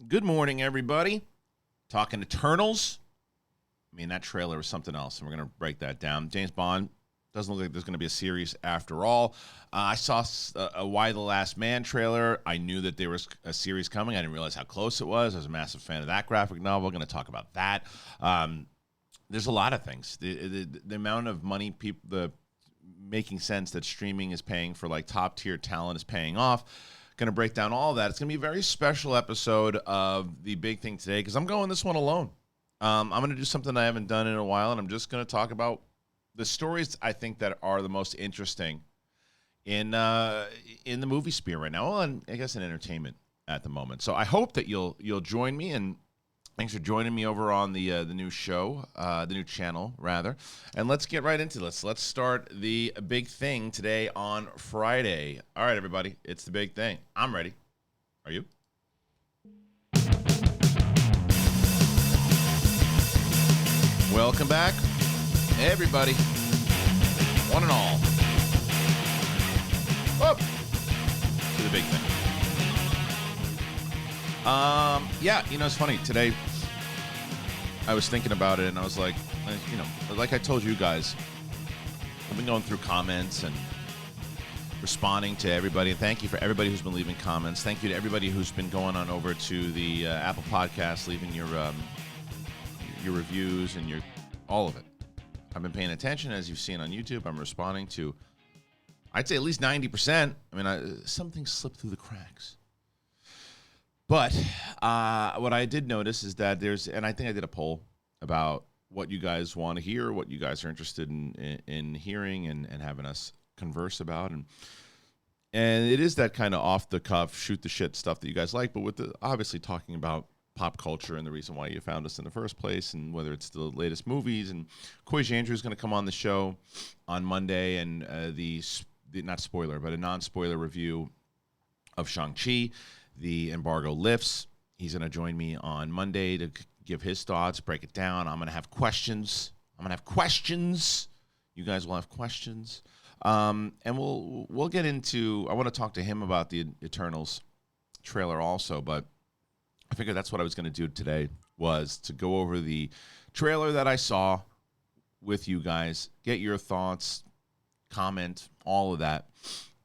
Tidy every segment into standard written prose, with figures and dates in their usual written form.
Good morning, everybody. Talking Eternals. I mean, that trailer was something else, and we're going to break that down. James Bond doesn't look like there's going to be a series after all. I saw a Y the Last Man trailer. I knew that there was a series coming. I didn't realize how close it was. I was a massive fan of that graphic novel. We're going to talk about that. There's a lot of things. The amount of money making sense that streaming is paying for like top tier talent is paying off. Going to break down all of that. It's going to be a very special episode of The Big Thing today because I'm going this one alone. I'm going to do something I haven't done in a while, and I'm just going to talk about the stories I think that are the most interesting in the movie sphere right now, well, and I guess in entertainment at the moment. So I hope that you'll join me, and thanks for joining me over on the new show, the new channel, rather. And let's get right into this. Let's start The Big Thing today on Friday. All right, everybody, it's The Big Thing. I'm ready. Are you? Welcome back, everybody, one and all, to The Big Thing. Yeah, it's funny. Today, I was thinking about it, and I was like, like I told you guys, I've been going through comments and responding to everybody. And thank you for everybody who's been leaving comments. Thank you to everybody who's been going on over to the Apple Podcast, leaving your reviews and all of it. I've been paying attention, as you've seen on YouTube. I'm responding to, I'd say at least 90%. I mean, something slipped through the cracks. But what I did notice is that and I think I did a poll about what you guys want to hear, what you guys are interested in hearing and having us converse about. And it is that kind of off the cuff, shoot the shit stuff that you guys like, but with obviously talking about pop culture and the reason why you found us in the first place, and whether it's the latest movies. And Kristian Harloff is going to come on the show on Monday, and the not spoiler, but a non-spoiler review of Shang-Chi. The embargo lifts. He's going to join me on Monday to give his thoughts, break it down. I'm going to have questions. You guys will have questions. And we'll get into, I want to talk to him about the Eternals trailer also, but I figured that's what I was going to do today, was to go over the trailer that I saw with you guys, get your thoughts, comment, all of that.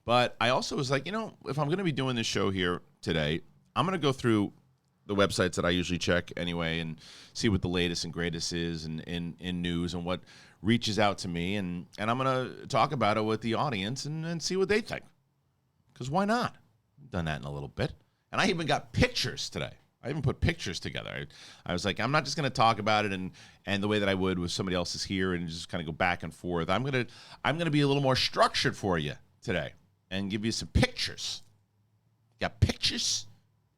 But I also was like, if I'm going to be doing this show here today, I'm going to go through the websites that I usually check anyway and see what the latest and greatest is in news and what reaches out to me. And I'm going to talk about it with the audience and see what they think. Because why not? I've done that in a little bit. And I even got pictures today. I even put pictures together. I was like, I'm not just going to talk about it and the way that I would with somebody else is here and just kind of go back and forth. I'm going to be a little more structured for you today and give you some pictures. Got pictures?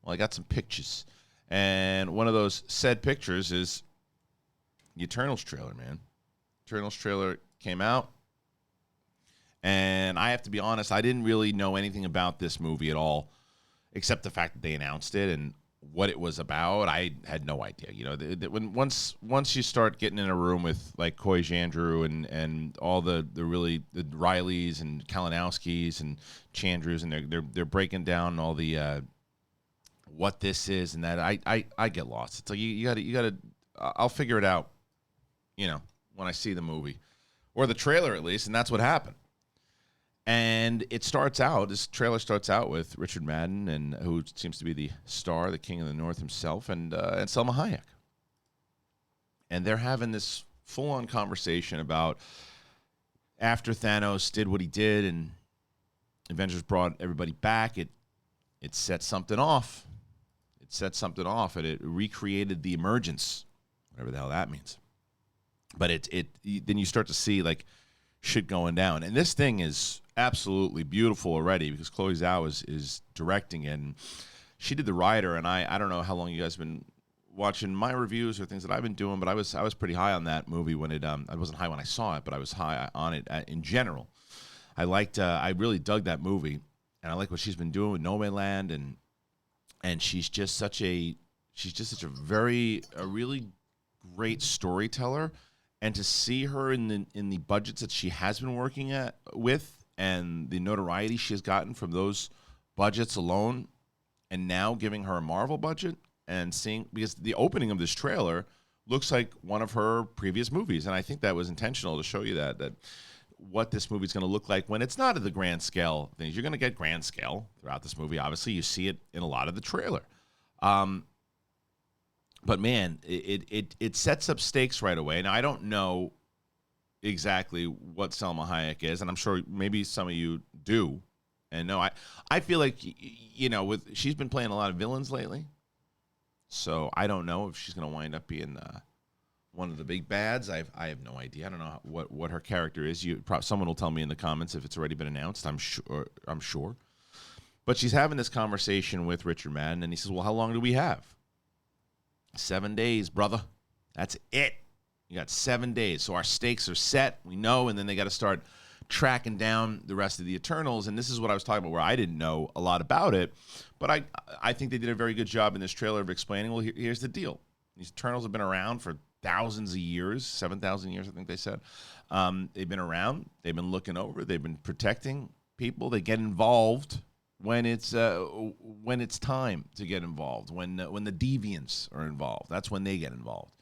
Well, I got some pictures. And one of those said pictures is the Eternals trailer, man. Eternals trailer came out. And I have to be honest, I didn't really know anything about this movie at all, except the fact that they announced it and what it was about. I had no idea. Once you start getting in a room with like Kristian Harloff and all the Rileys and Kalinowskis and Chandrus, and they're breaking down all the what this is and that, I get lost. It's like you gotta I'll figure it out, when I see the movie or the trailer at least, and that's what happened. And this trailer starts out with Richard Madden, and who seems to be the star, the King of the North himself, and Selma Hayek. And they're having this full-on conversation about after Thanos did what he did and Avengers brought everybody back, it set something off. And it recreated the emergence, whatever the hell that means. But then you start to see like shit going down. And this thing is absolutely beautiful already because Chloe Zhao is directing it. And she did the writer, and I don't know how long you guys have been watching my reviews or things that I've been doing, but I was pretty high on that movie when it I wasn't high when I saw it, but I was high on it in general. I really dug that movie, and I like what she's been doing with No Man's Land, and she's just such a really great storyteller. And to see her in the budgets that she has been working with, and the notoriety she has gotten from those budgets alone, and now giving her a Marvel budget and seeing, because the opening of this trailer looks like one of her previous movies, and I think that was intentional to show you that what this movie's going to look like when it's not at the grand scale things. You're going to get grand scale throughout this movie. Obviously, you see it in a lot of the trailer. But man, it sets up stakes right away. Now, I don't know exactly what Selma Hayek is, and I'm sure maybe some of you do. And no, I feel like, she's been playing a lot of villains lately. So I don't know if she's going to wind up being one of the big bads. I have no idea. I don't know what her character is. Someone will tell me in the comments if it's already been announced. I'm sure. But she's having this conversation with Richard Madden, and he says, well, how long do we have? 7 days, brother. That's it. You got 7 days. So our stakes are set. We know, and then they got to start tracking down the rest of the Eternals. And this is what I was talking about, where I didn't know a lot about it. But I think they did a very good job in this trailer of explaining, well, here's the deal. These Eternals have been around for thousands of years, 7,000 years, I think they said. They've been around. They've been looking over. They've been protecting people. They get involved when it's time to get involved, when the deviants are involved. That's when they get involved.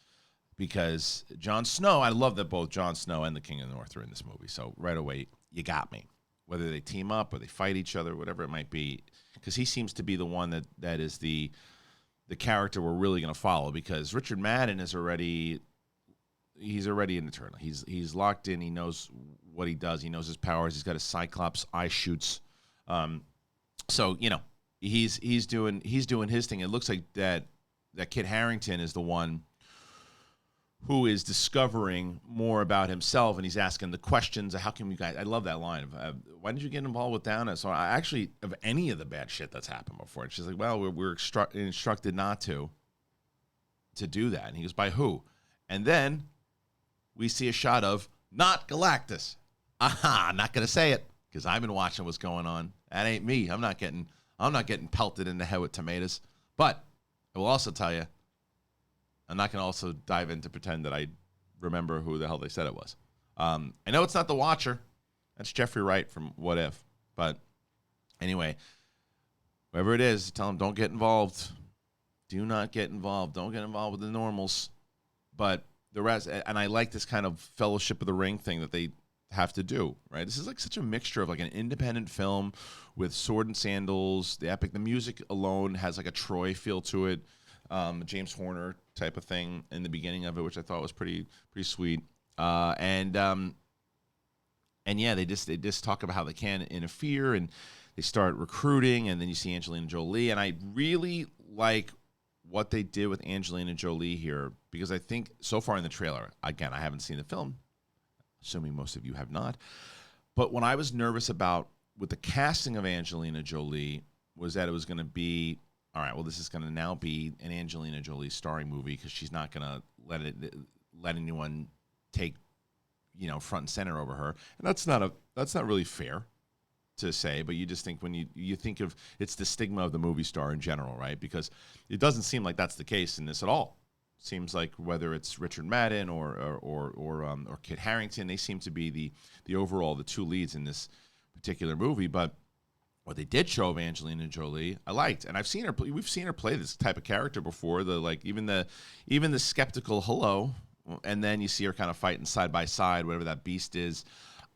Because Jon Snow, I love that both Jon Snow and the King of the North are in this movie. So right away, you got me. Whether they team up or they fight each other, whatever it might be. Because he seems to be the one that is the character we're really going to follow. Because Richard Madden is already an Eternal. He's locked in. He knows what he does. He knows his powers. He's got his Cyclops eye shoots. So he's doing his thing. It looks like that Kit Harington is the one who is discovering more about himself, and he's asking the questions. How can we guys? I love that line of why did you get involved with Downa? So I actually, of any of the bad shit that's happened before, and she's like, well, we're instructed not to do that. And he goes, by who? And then we see a shot of not Galactus. Aha, I'm not gonna say it because I've been watching what's going on. That ain't me. I'm not getting pelted in the head with tomatoes. But I will also tell you, I'm not going to also dive into pretend that I remember who the hell they said it was. I know it's not the Watcher. That's Jeffrey Wright from What If. But anyway, whoever it is, tell him don't get involved. Do not get involved. Don't get involved with the normals. But the rest, and I like this kind of Fellowship of the Ring thing that they have to do, right? This is like such a mixture of like an independent film with sword and sandals, the epic. The music alone has like a Troy feel to it. James Horner type of thing in the beginning of it, which I thought was pretty sweet. And yeah, they just talk about how they can interfere, and they start recruiting, and then you see Angelina Jolie, and I really like what they did with Angelina Jolie here, because I think so far in the trailer, again, I haven't seen the film, assuming most of you have not, but when I was nervous about with the casting of Angelina Jolie was that it was going to be, all right, well, this is going to now be an Angelina Jolie starring movie because she's not going to let anyone take, front and center over her. And that's not really fair to say, but you just think when you think of, it's the stigma of the movie star in general, right? Because it doesn't seem like that's the case in this at all. It seems like whether it's Richard Madden or Kit Harington, they seem to be the two leads in this particular movie, but what they did show of Angelina Jolie, I liked, and we've seen her play this type of character before. Even the skeptical hello, and then you see her kind of fighting side by side, whatever that beast is.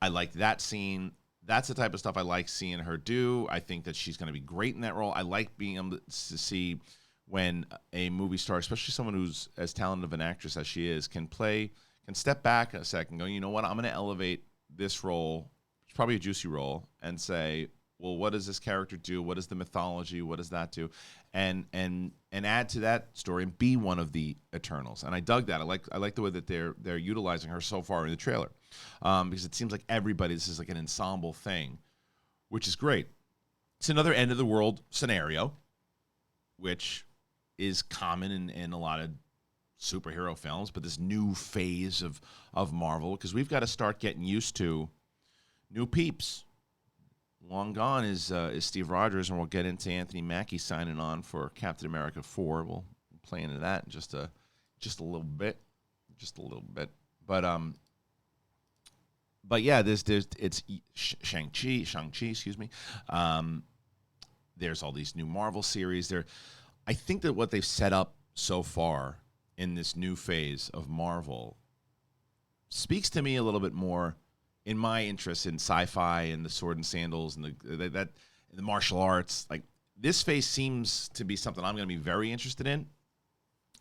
I liked that scene. That's the type of stuff I like seeing her do. I think that she's going to be great in that role. I like being able to see when a movie star, especially someone who's as talented of an actress as she is, can step back a second, go, you know what, I'm going to elevate this role. It's probably a juicy role, and say, well, what does this character do? What is the mythology? What does that do? And add to that story and be one of the Eternals. And I dug that. I like the way that they're utilizing her so far in the trailer, because it seems like this is like an ensemble thing, which is great. It's another end of the world scenario, which is common in a lot of superhero films, but this new phase of Marvel, because we've got to start getting used to new peeps. Long gone is Steve Rogers, and we'll get into Anthony Mackie signing on for Captain America 4. We'll play into that in just a little bit. But yeah, it's Shang-Chi, excuse me. There's all these new Marvel series. I think that what they've set up so far in this new phase of Marvel speaks to me a little bit more in my interest in sci-fi and the sword and sandals and the martial arts. Like, this phase seems to be something I'm going to be very interested in.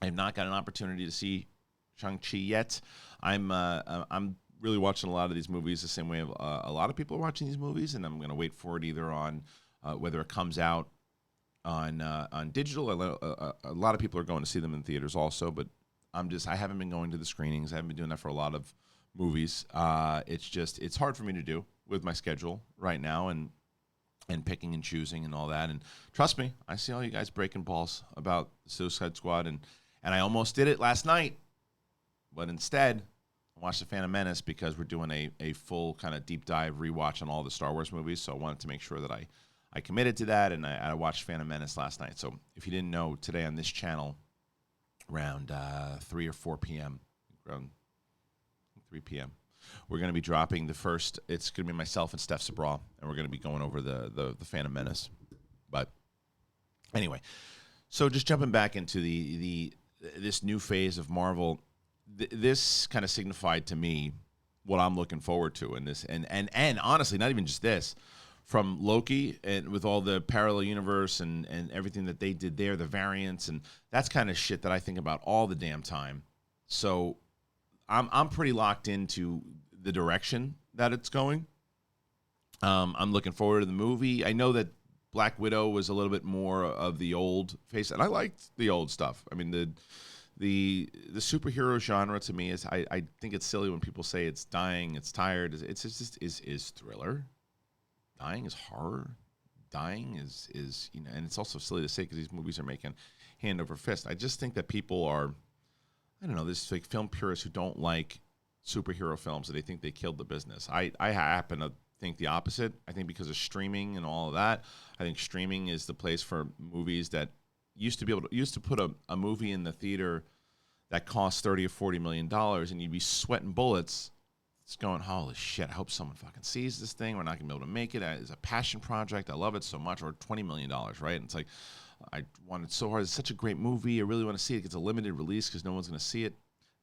I have not got an opportunity to see Shang-Chi yet. I'm really watching a lot of these movies the same way a lot of people are watching these movies, and I'm going to wait for it either on whether it comes out on digital. A lot of people are going to see them in theaters also, but I haven't been going to the screenings. I haven't been doing that for a lot of movies. It's hard for me to do with my schedule right now, and picking and choosing and all that. And trust me, I see all you guys breaking balls about Suicide Squad, and I almost did it last night, but instead I watched The Phantom Menace because we're doing a full kind of deep dive rewatch on all the Star Wars movies. So I wanted to make sure that I committed to that, and I watched Phantom Menace last night. So if you didn't know, today on this channel, around 3 or 4 p.m., around 3 p.m., we're going to be dropping the first. It's going to be myself and Steph Sabra, and we're going to be going over the Phantom Menace. But anyway, so just jumping back into this new phase of Marvel, this kind of signified to me what I'm looking forward to in this, and honestly, not even just this, from Loki and with all the parallel universe and everything that they did there, the variants, and that's kind of shit that I think about all the damn time. So I'm pretty locked into the direction that it's going. I'm looking forward to the movie. I know that Black Widow was a little bit more of the old face, and I liked the old stuff. I mean, the superhero genre to me I think it's silly when people say it's dying, it's tired. It's just is thriller. Dying is horror. Dying is and it's also silly to say because these movies are making hand over fist. I just think that people are, I don't know, there's like film purists who don't like superhero films and they think they killed the business. I happen to think the opposite. I think because of streaming and all of that, I think streaming is the place for movies that used to put a movie in the theater that cost $30 or $40 million, and you'd be sweating bullets. It's going, holy shit, I hope someone fucking sees this thing. We're not going to be able to make it. It's a passion project. I love it so much. Or $20 million, right? And it's like, I want it so hard. It's such a great movie. I really want to see it. It's a limited release because no one's going to see it.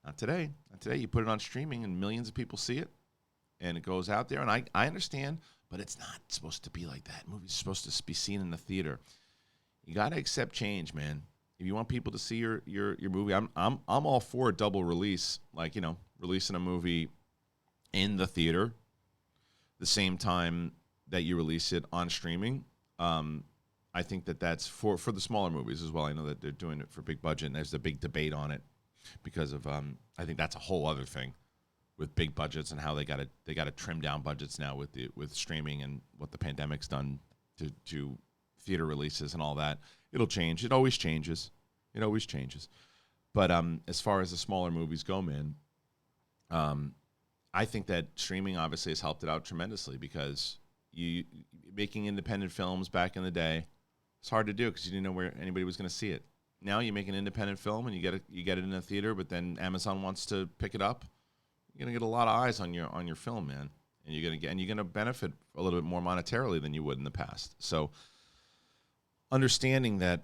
Not today. Not today. You put it on streaming and millions of people see it. And it goes out there. And I understand, but it's not supposed to be like that. Movies are supposed to be seen in the theater. You got to accept change, man. If you want people to see your movie, I'm all for a double release. Like, releasing a movie in the theater the same time that you release it on streaming. I think that's for the smaller movies as well. I know that they're doing it for big budget, and there's a big debate on it because of I think that's a whole other thing with big budgets and how they got to trim down budgets now with streaming and what the pandemic's done to theater releases and all that. It'll change. It always changes. But as far as the smaller movies go, man, I think that streaming obviously has helped it out tremendously because you making independent films back in the day, it's hard to do because you didn't know where anybody was going to see it. Now you make an independent film and you get it in a theater, but then Amazon wants to pick it up. You're gonna get a lot of eyes on your film, man, and you're gonna benefit a little bit more monetarily than you would in the past. So understanding that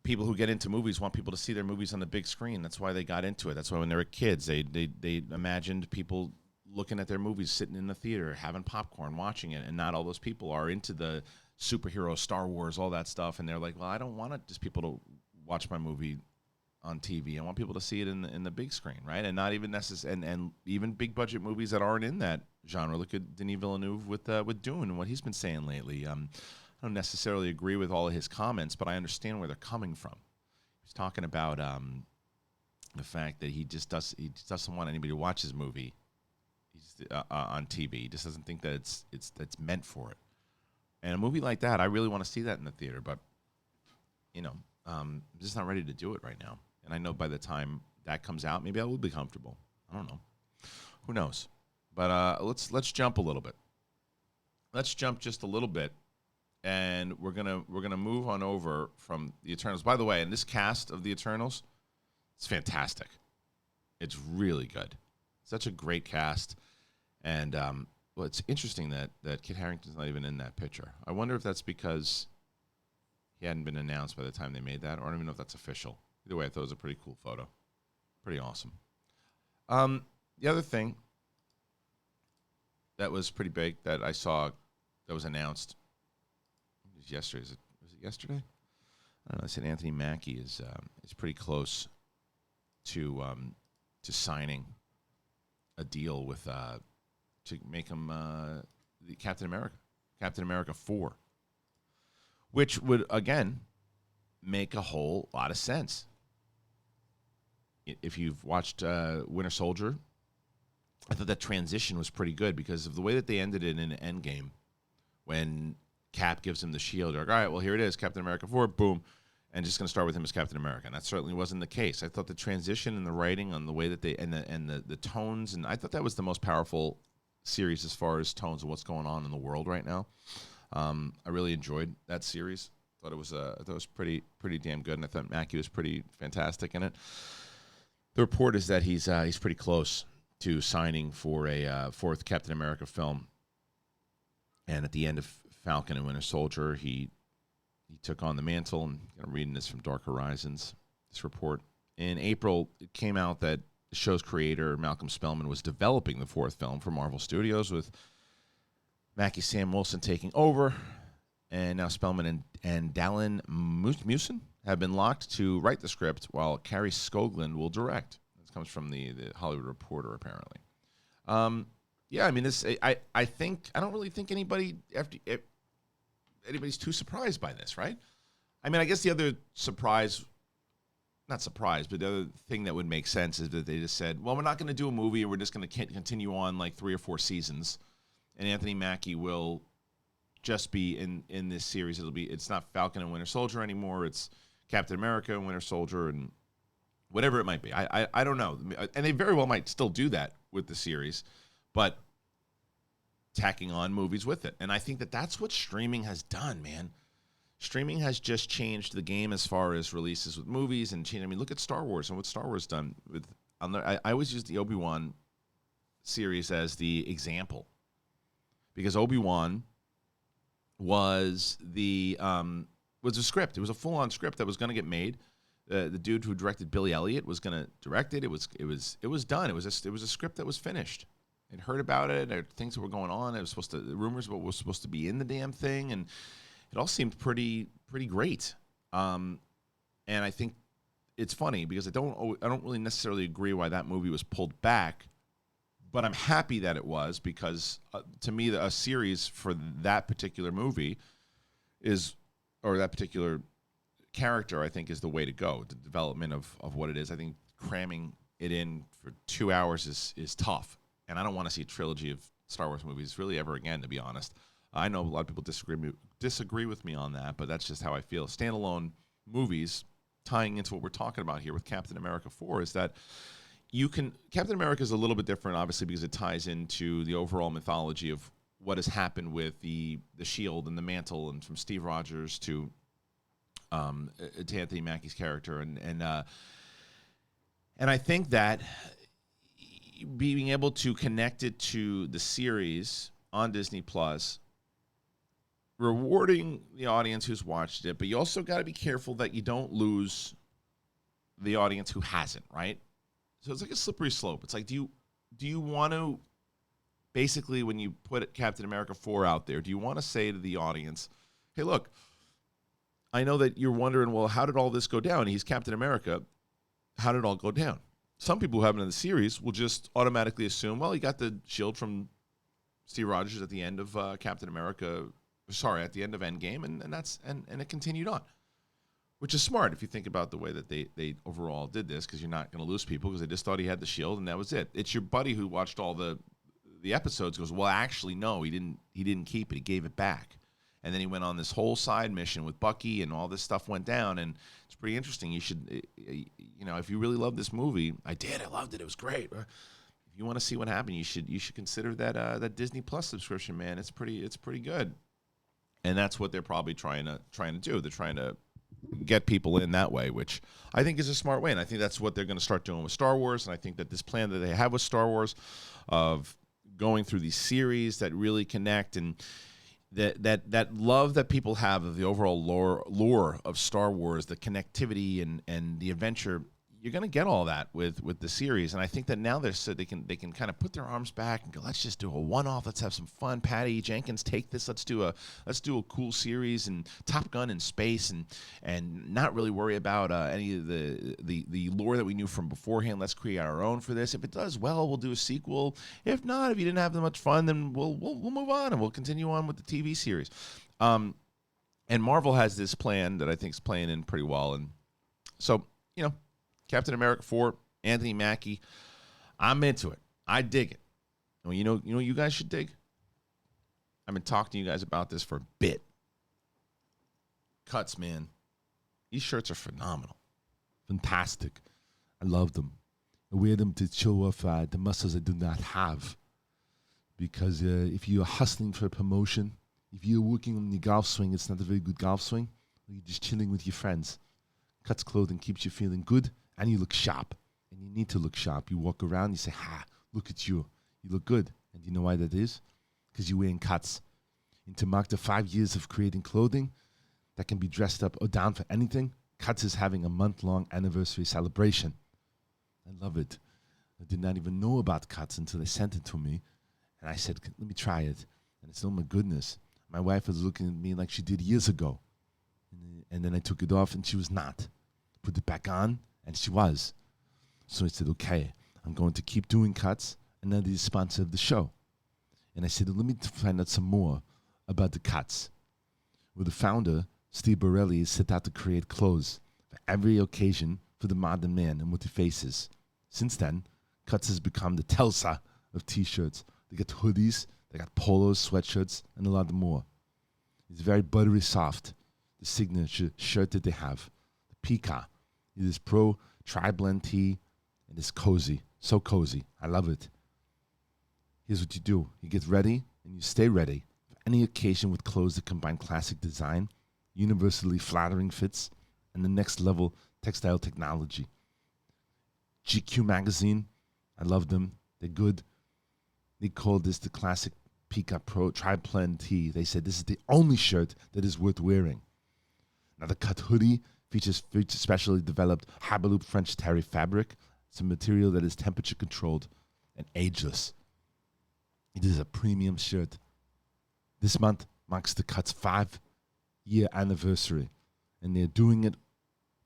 people who get into movies want people to see their movies on the big screen. That's why they got into it. That's why when they were kids, they imagined people looking at their movies, sitting in the theater, having popcorn, watching it, and not all those people are into the superhero, Star Wars, all that stuff, and they're like, well, I don't want just people to watch my movie on TV. I want people to see it in the big screen, right? And not even and even big budget movies that aren't in that genre. Look at Denis Villeneuve with Dune and what he's been saying lately. I don't necessarily agree with all of his comments, but I understand where they're coming from. He's talking about the fact that he doesn't want anybody to watch his movie on TV. He just doesn't think that it's meant for it. And a movie like that, I really want to see that in the theater, but I'm just not ready to do it right now. And I know by the time that comes out, maybe I will be comfortable. I don't know. Who knows? But let's jump a little bit. Let's jump just a little bit, and we're gonna move on over from the Eternals. By the way, in this cast of the Eternals, it's fantastic. It's really good. Such a great cast, and it's interesting that Kit Harington's not even in that picture. I wonder if that's because he hadn't been announced by the time they made that, or I don't even know if that's official. Either way, I thought it was a pretty cool photo. Pretty awesome. The other thing that was pretty big that I saw that was announced was yesterday. Was it yesterday? I don't know. I said Anthony Mackie is pretty close to signing a deal with to make him the Captain America 4, which would again make a whole lot of sense. If you've watched Winter Soldier, I thought that transition was pretty good because of the way that they ended it in Endgame. When Cap gives him the shield, they're like, all right, well, here it is, Captain America 4, boom, and just going to start with him as Captain America. And that certainly wasn't the case. I thought the transition and the writing on the way that they, and the tones, and I thought that was the most powerful series as far as tones of what's going on in the world right now. I really enjoyed that series. I thought it was pretty damn good, and I thought Mackie was pretty fantastic in it. The report is that he's pretty close to signing for a fourth Captain America film. And at the end of Falcon and Winter Soldier, he took on the mantle. And I'm reading this from Dark Horizons, this report. In April, it came out that the show's creator, Malcolm Spellman, was developing the fourth film for Marvel Studios, with Mackie Sam Wilson taking over. And now Spellman and Dallin Mewson have been locked to write the script, while Carrie Skoglund will direct. This comes from the Hollywood Reporter, apparently. Yeah, I mean, I don't really think anybody's too surprised by this, right? I mean, I guess the other not surprise, but the other thing that would make sense is that they just said, well, we're not going to do a movie, and we're just going to continue on like 3 or 4 seasons, and Anthony Mackie will just be in this series. It's not Falcon and Winter Soldier anymore. It's Captain America and Winter Soldier and whatever it might be. I don't know. And they very well might still do that with the series, but tacking on movies with it. And I think that that's what streaming has done, man. Streaming has just changed the game as far as releases with movies and change. I mean, look at Star Wars and what Star Wars done with. I always use the Obi-Wan series as the example, because Obi-Wan was a script. It was a full-on script that was going to get made. The dude who directed Billy Elliot was going to direct it. It was done. It was a script that was finished. I'd heard about it. There were things that were going on. It was rumors about what was supposed to be in the damn thing, and it all seemed pretty great. And I think it's funny because I don't really necessarily agree why that movie was pulled back, but I'm happy that it was, because to me a series for that particular movie or that particular character, I think, is the way to go. The development of what it is. I think cramming it in for 2 hours is tough. And I don't want to see a trilogy of Star Wars movies really ever again, to be honest. I know a lot of people disagree with me on that, but that's just how I feel. Standalone movies, tying into what we're talking about here with Captain America 4, is that Captain America is a little bit different, obviously, because it ties into the overall mythology of what has happened with the shield and the mantle, and from Steve Rogers to Anthony Mackie's character, and I think that being able to connect it to the series on Disney Plus, rewarding the audience who's watched it, but you also got to be careful that you don't lose the audience who hasn't, right? So it's like a slippery slope. It's like, do you want to, basically, when you put Captain America 4 out there, do you want to say to the audience, hey, look, I know that you're wondering, well, how did all this go down? He's Captain America. How did it all go down? Some people who haven't in the series will just automatically assume, well, he got the shield from Steve Rogers at the end of at the end of Endgame, and it continued on, which is smart if you think about the way that they overall did this, because you're not going to lose people because they just thought he had the shield and that was it. It's your buddy who watched all the episodes goes, well, actually, no, he didn't keep it. He gave it back. And then he went on this whole side mission with Bucky, and all this stuff went down, and it's pretty interesting. You should, if you really love this movie, I loved it. It was great. If you want to see what happened, you should consider that Disney Plus subscription, man. It's pretty good, and that's what they're probably trying to do. They're trying to get people in that way, which I think is a smart way, and I think that's what they're going to start doing with Star Wars. And I think that this plan that they have with Star Wars of going through these series that really connect, and that love that people have of the overall lore of Star Wars, the connectivity and the adventure, you're going to get all that with the series. And I think that now they can kind of put their arms back and go, let's just do a one-off. Let's have some fun. Patty Jenkins, take this. Let's do a cool series and Top Gun in space and not really worry about any of the lore that we knew from beforehand. Let's create our own for this. If it does well, we'll do a sequel. If not, if you didn't have that much fun, then we'll move on and we'll continue on with the TV series. And Marvel has this plan that I think is playing in pretty well. And so, Captain America 4, Anthony Mackie, I'm into it. I dig it. And you know you guys should dig? I've been talking to you guys about this for a bit. Cuts, man. These shirts are phenomenal. Fantastic. I love them. I wear them to show off the muscles I do not have. Because if you're hustling for a promotion, if you're working on your golf swing, it's not a very good golf swing, or you're just chilling with your friends. Cuts clothing keeps you feeling good. And you look sharp, and you need to look sharp. You walk around, you say, look at you. You look good. And you know why that is? Because you're wearing Cuts. And to mark the 5 years of creating clothing that can be dressed up or down for anything, Cuts is having a month-long anniversary celebration. I love it. I did not even know about Cuts until they sent it to me. And I said, let me try it. And I said, oh my goodness. My wife was looking at me like she did years ago. And then I took it off, and she was not. Put it back on. And she was. So I said, okay, I'm going to keep doing Cuts, and then he's sponsor of the show. And I said, let me find out some more about the Cuts. Well, the founder, Steve Borelli, set out to create clothes for every occasion for the modern man and what he faces. Since then, Cuts has become the Telsa of T-shirts. They got hoodies, they got polos, sweatshirts, and a lot more. It's very buttery soft, the signature shirt that they have, the Pika. It is pro tri-blend tee, and it's cozy. So cozy. I love it. Here's what you do. You get ready, and you stay ready for any occasion with clothes that combine classic design, universally flattering fits, and the next level textile technology. GQ magazine, I love them. They're good. They call this the classic Pika Pro tri-blend tee. They said this is the only shirt that is worth wearing. Now the Cut hoodie features specially developed Haberloop French terry fabric. It's a material that is temperature controlled and ageless. It is a premium shirt. This month marks the Cut's 5-year anniversary, and they're doing it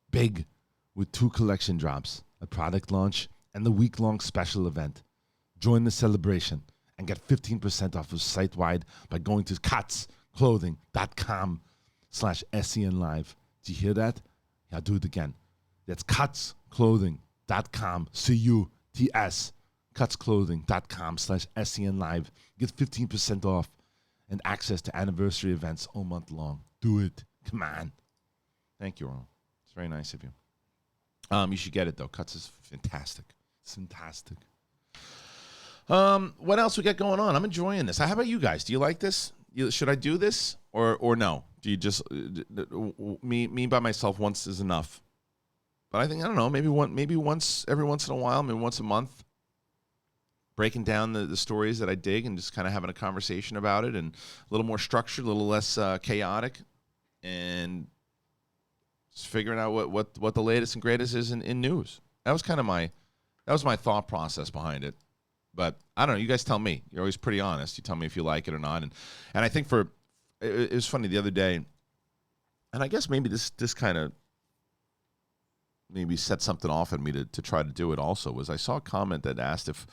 big with 2 collection drops, a product launch, and the week-long special event. Join the celebration and get 15% off of site-wide by going to cutsclothing.com/SENLive. Do you hear that? I'll do it again. That's cutsclothing.com. CUTS. Cutsclothing.com/SENLive. Get 15% off and access to anniversary events all month long. Do it. Come on. Thank you, Ronald. It's very nice of you. You should get it, though. Cuts is fantastic. It's fantastic. What else we got going on? I'm enjoying this. How about you guys? Do you like this? Should I do this or no? Do you just me by myself once is enough? But I don't know, maybe once every once in a while, maybe once a month, breaking down the stories that I dig and just kind of having a conversation about it, and a little more structured, a little less chaotic, and just figuring out what the latest and greatest is in news. That was my thought process behind it. But I don't know. You guys tell me. You're always pretty honest. You tell me if you like it or not. And I think it was funny the other day, and I guess maybe this kind of maybe set something off in me to try to do it also, was I saw a comment that asked if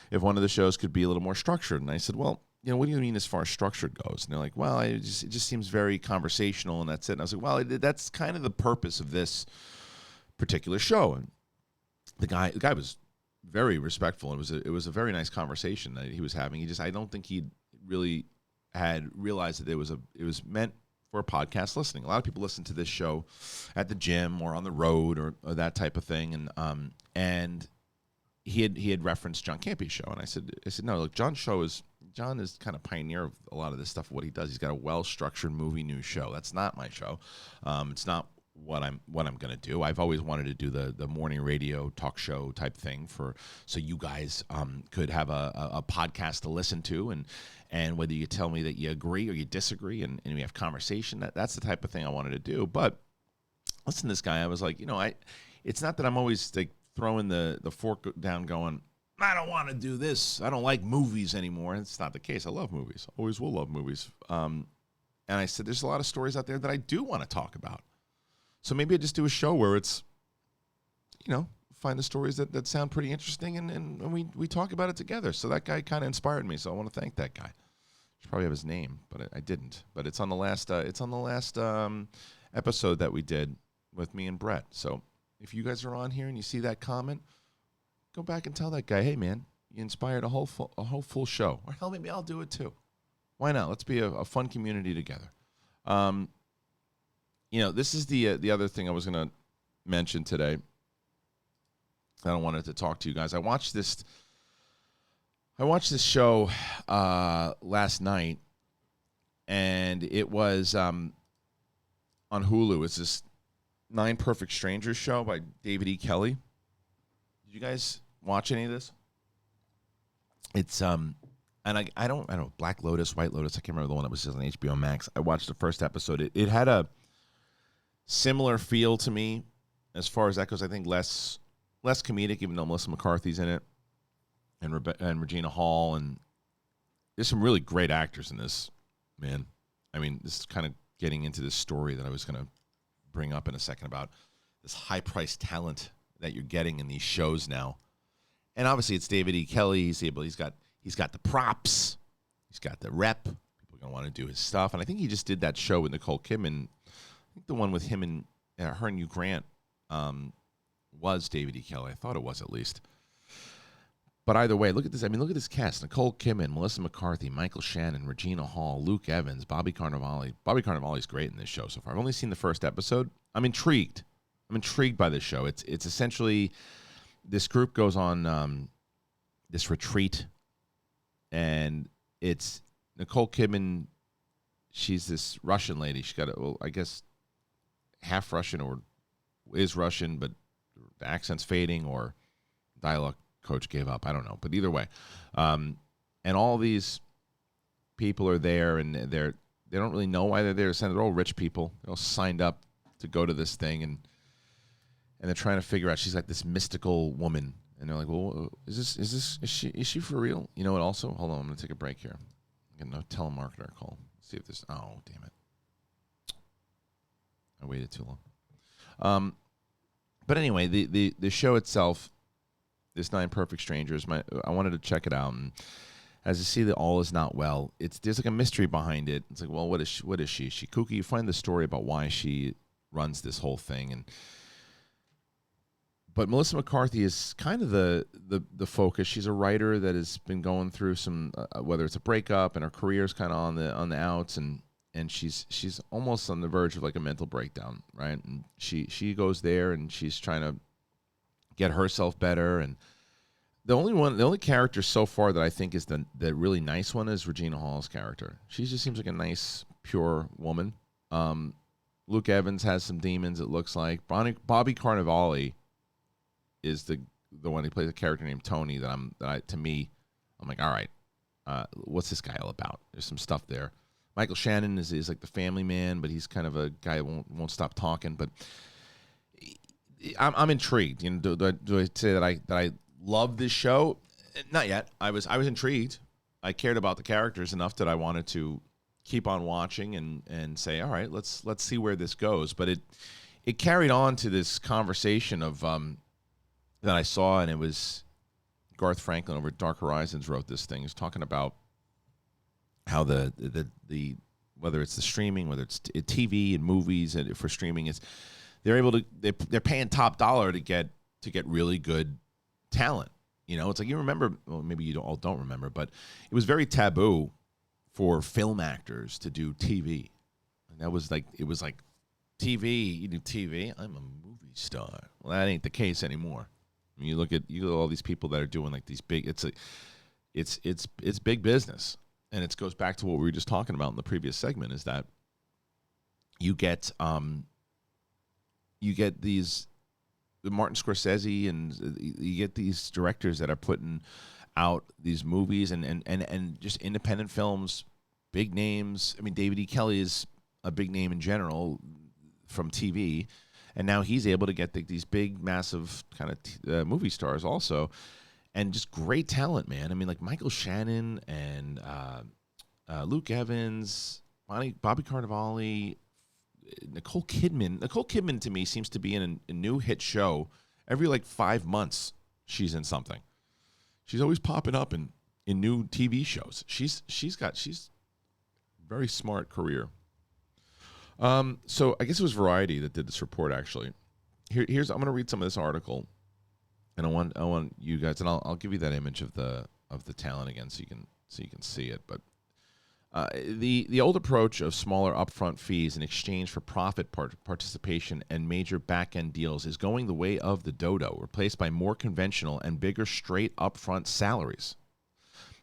one of the shows could be a little more structured. And I said, well, what do you mean as far as structured goes? And they're like, well, it just seems very conversational, and that's it. And I was like, well, that's kind of the purpose of this particular show. And the guy was very respectful. It was a very nice conversation that he was having. I don't think he really had realized that it was meant for podcast listening. A lot of people listen to this show at the gym or on the road or that type of thing. And he had referenced John Campy's show, and I said no, look, John is kind of pioneer of a lot of this stuff. What he does, he's got a well structured movie news show. That's not my show. It's not what I'm gonna do. I've always wanted to do the morning radio talk show type thing so you guys could have a podcast to listen to, and whether you tell me that you agree or you disagree, and we have conversation. That's the type of thing I wanted to do. But listen to this guy. I was like, it's not that I'm always like throwing the fork down going, I don't want to do this. I don't like movies anymore. And it's not the case. I love movies. Always will love movies. And I said, there's a lot of stories out there that I do want to talk about. So maybe I just do a show where it's, find the stories that sound pretty interesting, and we talk about it together. So that guy kind of inspired me. So I want to thank that guy. I should probably have his name, but I didn't. But it's on the last episode that we did with me and Brett. So if you guys are on here and you see that comment, go back and tell that guy, hey man, you inspired a whole full show. Or hell, maybe I'll do it too. Why not? Let's be a fun community together. This is the other thing I was going to mention today that I wanted to talk to you guys. I watched this show last night, and it was on Hulu. It's this 9 Perfect Strangers show by David E. Kelly. Did you guys watch any of this? It's and I don't know, Black Lotus, White Lotus. I can't remember the one that was just on HBO Max. I watched the first episode. It had a similar feel to me as far as that goes. I think less comedic, even though Melissa McCarthy's in it, and Regina Hall, and there's some really great actors in this, man. I mean, this is kind of getting into this story that I was going to bring up in a second about this high-priced talent that you're getting in these shows now. And obviously it's David E. Kelly. He's got the props. He's got the rep. People are going to want to do his stuff. And I think he just did that show with Nicole Kidman. I think the one with him and her and Hugh Grant was David E. Kelly. I thought it was, at least. But either way, look at this. I mean, look at this cast. Nicole Kidman, Melissa McCarthy, Michael Shannon, Regina Hall, Luke Evans, Bobby Cannavale. Bobby Cannavale's great in this show so far. I've only seen the first episode. I'm intrigued. I'm intrigued by this show. It's essentially, this group goes on this retreat, and it's Nicole Kidman. She's this Russian lady. She got I guess half Russian, or is Russian, but the accent's fading, or dialogue coach gave up. I don't know, but either way, and all these people are there, and they don't really know why they're there. They're all rich people. They're all signed up to go to this thing, and they're trying to figure out. She's like this mystical woman, and they're like, "Well, is she for real?" You know what? Also, hold on, I'm gonna take a break here. I'm getting a telemarketer call. Let's see if this. Oh, damn it! I waited too long. But anyway, the show itself, this 9 Perfect Strangers. I wanted to check it out, and as I see that all is not well, there's like a mystery behind it. It's like, well, what is she? Is she kooky? You find the story about why she runs this whole thing, but Melissa McCarthy is kind of the focus. She's a writer that has been going through some, whether it's a breakup, and her career is kind of on the outs, and she's almost on the verge of like a mental breakdown, right? And she goes there, and she's trying to get herself better. And the only character so far that I think is the really nice one is Regina Hall's character. She just seems like a nice, pure woman. Luke Evans has some demons, it looks like. Bobby Cannavale is the one who plays a character named Tony I'm like, all right, what's this guy all about? There's some stuff there. Michael Shannon is like the family man, but he's kind of a guy who won't stop talking. But I'm intrigued. Do I say that I love this show? Not yet. I was intrigued. I cared about the characters enough that I wanted to keep on watching and say, all right, let's see where this goes. But it carried on to this conversation of that I saw, and it was Garth Franklin over at Dark Horizons wrote this thing. He's talking about how the whether it's the streaming, whether it's TV and movies, and for streaming, they're paying top dollar to get really good talent. It's like, you remember, well, maybe you all don't remember, but it was very taboo for film actors to do TV. And it was like TV, you do TV, I'm a movie star. Well, that ain't the case anymore. I mean, you look at all these people that are doing like these big, it's big business. And it goes back to what we were just talking about in the previous segment, is that you get you get the Martin Scorsese, and you get these directors that are putting out these movies and just independent films, big names. I mean, David E. Kelly is a big name in general from TV, and now he's able to get these big, massive kind of movie stars also, and just great talent, man. I mean, like Michael Shannon and Luke Evans, Bobby Cannavale, Nicole Kidman. Nicole Kidman to me seems to be in a new hit show every like 5 months. She's in something. She's always popping up in new TV shows. She's very smart career. So I guess it was Variety that did this report actually. Here's I'm going to read some of this article, and I want you guys, and I'll give you that image of the talent again so you can see it, but. The old approach of smaller upfront fees in exchange for profit participation and major back-end deals is going the way of the dodo, replaced by more conventional and bigger straight upfront salaries.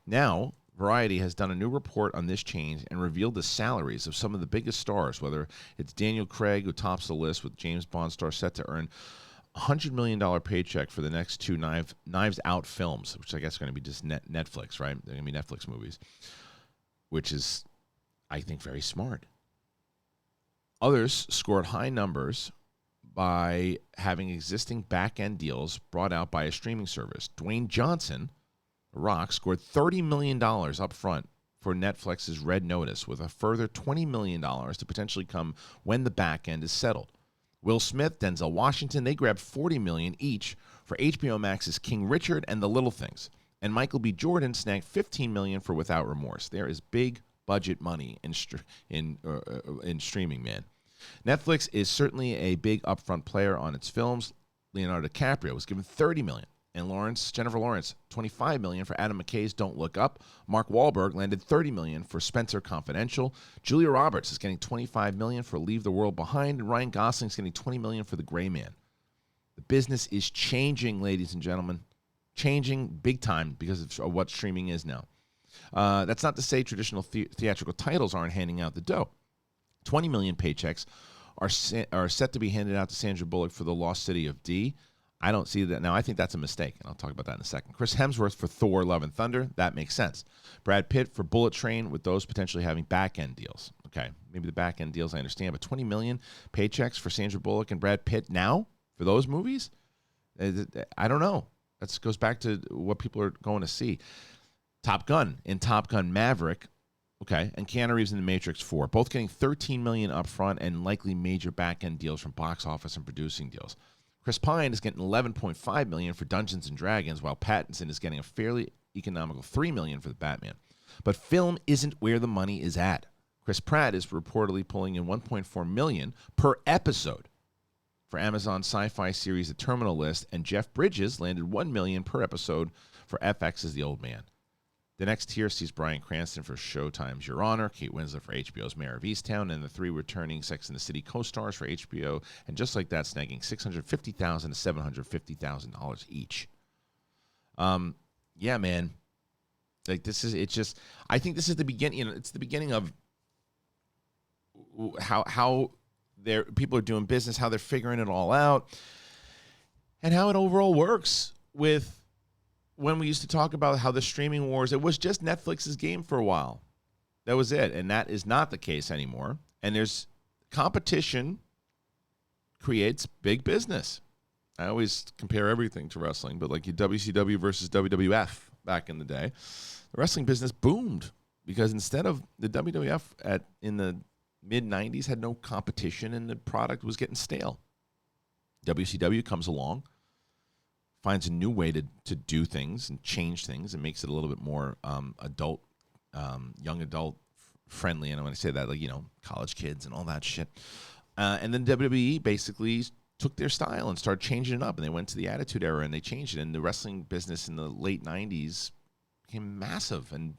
Now, Variety has done a new report on this change and revealed the salaries of some of the biggest stars, whether it's Daniel Craig, who tops the list with James Bond star set to earn $100 million paycheck for the next two Knives Out films, which I guess are going to be just Netflix, right? They're going to be Netflix movies. Which is, I think, very smart. Others scored high numbers by having existing back-end deals brought out by a streaming service. Dwayne Johnson, The Rock, scored $30 million up front for Netflix's Red Notice, with a further $20 million to potentially come when the back-end is settled. Will Smith, Denzel Washington, they grabbed $40 million each for HBO Max's King Richard and The Little Things. And Michael B. Jordan snagged $15 million for Without Remorse. There is big budget money in streaming, man. Netflix is certainly a big upfront player on its films. Leonardo DiCaprio was given $30 million, and Jennifer Lawrence, $25 million for Adam McKay's Don't Look Up. Mark Wahlberg landed $30 million for Spencer Confidential. Julia Roberts is getting $25 million for Leave the World Behind, and Ryan Gosling is getting $20 million for The Gray Man. The business is changing, ladies and gentlemen. Changing big time because of what streaming is now. That's not to say traditional theatrical titles aren't handing out the dough. 20 million paychecks are set to be handed out to Sandra Bullock for The Lost City of D. I don't see that now. I think that's a mistake, and I'll talk about that in a second. Chris Hemsworth for Thor: Love and Thunder. That makes sense. Brad Pitt for Bullet Train, with those potentially having back-end deals. Okay, maybe the back-end deals I understand, but 20 million paychecks for Sandra Bullock and Brad Pitt now for those movies? I don't know. That goes back to what people are going to see. Top Gun Maverick, okay, and Keanu Reeves in The Matrix 4, both getting $13 million up front and likely major back-end deals from box office and producing deals. Chris Pine is getting $11.5 million for Dungeons & Dragons, while Pattinson is getting a fairly economical $3 million for The Batman. But film isn't where the money is at. Chris Pratt is reportedly pulling in $1.4 million per episode for Amazon's sci-fi series The Terminal List, and Jeff Bridges landed $1 million per episode for FX's The Old Man. The next tier sees Bryan Cranston for Showtime's Your Honor, Kate Winslet for HBO's Mayor of Easttown, and the three returning Sex and the City co-stars for HBO, and just like that, snagging $650,000 to $750,000 each. Yeah, man. Like I think this is the beginning. It's the beginning of how people are doing business, how they're figuring it all out, and how it overall works with when we used to talk about how the streaming wars, it was just Netflix's game for a while. That was it, and that is not the case anymore. And there's competition creates big business. I always compare everything to wrestling, but like WCW versus WWF back in the day, the wrestling business boomed because instead of the WWF in the mid-90s had no competition and the product was getting stale. WCW comes along, finds a new way to do things and change things and makes it a little bit more adult, young adult friendly. And when I say that, like, college kids and all that shit. And then WWE basically took their style and started changing it up. And they went to the Attitude Era and they changed it. And the wrestling business in the late 90s became massive. And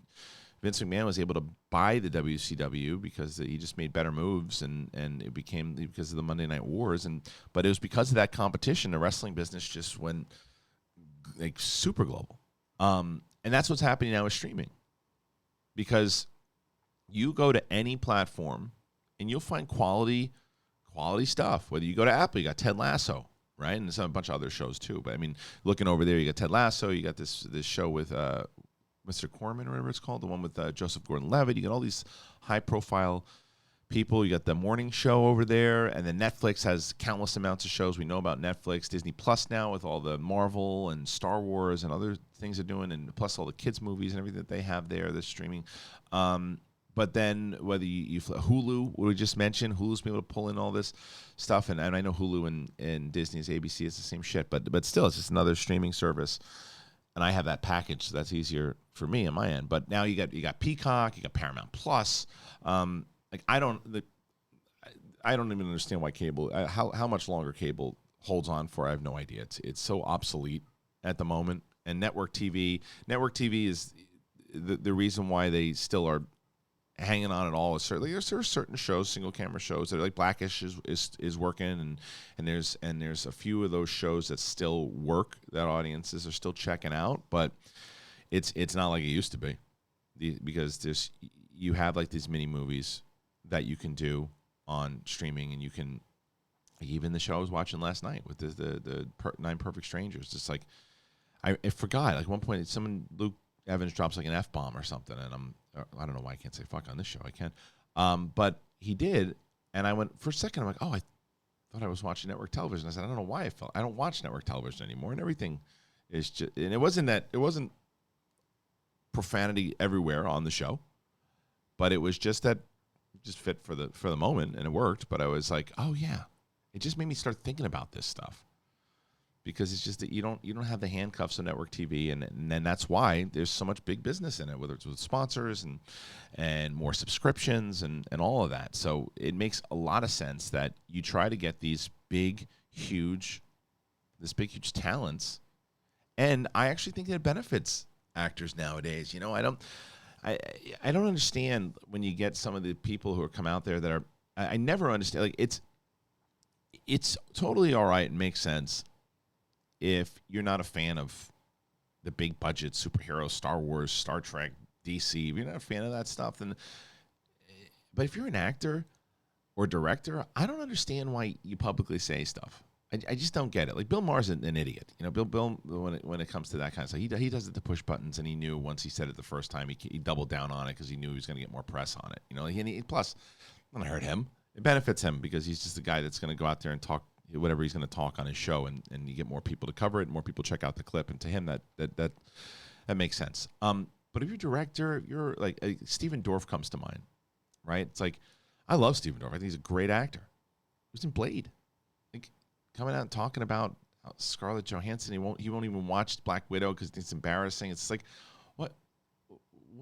Vince McMahon was able to buy the WCW because he just made better moves, and it became because of the Monday Night Wars. But it was because of that competition, the wrestling business just went like super global. And that's what's happening now with streaming. Because you go to any platform and you'll find quality quality stuff. Whether you go to Apple, you got Ted Lasso, right? And there's a bunch of other shows too. But I mean, looking over there, you got Ted Lasso. You got this show with Mr. Corman, or whatever it's called, the one with Joseph Gordon-Levitt. You got all these high-profile people. You got the morning show over there, and then Netflix has countless amounts of shows. We know about Netflix, Disney Plus now with all the Marvel and Star Wars and other things they're doing, and plus all the kids movies and everything that they have there, the streaming. But then whether you Hulu, what we just mentioned, Hulu's been able to pull in all this stuff, and I know Hulu and Disney's ABC is the same shit, but still, it's just another streaming service. And I have that package, so that's easier for me on my end. But now you got Peacock, you got Paramount Plus. I don't even understand why cable, how much longer cable holds on for. I have no idea. It's so obsolete at the moment. And network TV is the reason why they still are hanging on at all. Is certainly there are certain shows, single camera shows that are like Blackish is working, and there's a few of those shows that still work that audiences are still checking out, but it's not like it used to be, because you have like these mini movies that you can do on streaming, and you can, like, even the show I was watching last night with the 9 Perfect Strangers. Just like I forgot, like, at one point Luke Evans drops like an F-bomb or something, and I don't know why I can't say fuck on this show. I can, but he did, and I went for a second. I'm like, oh, I thought I was watching network television. I said, I don't know why I don't watch network television anymore, and everything is just. And it wasn't profanity everywhere on the show, but it was just that it just fit for the moment, and it worked. But I was like, oh yeah, it just made me start thinking about this stuff. Because it's just that you don't have the handcuffs of network TV, and then that's why there's so much big business in it, whether it's with sponsors and more subscriptions and all of that. So it makes a lot of sense that you try to get these big, huge talents, and I actually think that it benefits actors nowadays. You know, I don't understand when you get some of the people who are come out there that are. I never understand. Like, it's totally all right and makes sense if you're not a fan of the big budget superhero, Star Wars, Star Trek, DC, if you're not a fan of that stuff, but if you're an actor or director, I don't understand why you publicly say stuff. I just don't get it. Like, Bill Maher's an idiot. You know, Bill when it comes to that kind of stuff, he does it to push buttons, and he knew once he said it the first time, he doubled down on it because he knew he was going to get more press on it. You know, plus, it doesn't hurt him. It benefits him because he's just the guy that's going to go out there and talk whatever he's going to talk on his show, and you get more people to cover it, and more people check out the clip, and to him that makes sense. But if you're a director, you're like Stephen Dorff comes to mind, right? It's like, I love Stephen Dorff. I think he's a great actor. He was in Blade, like, coming out and talking about Scarlett Johansson. He won't even watch Black Widow because it's embarrassing. It's like, what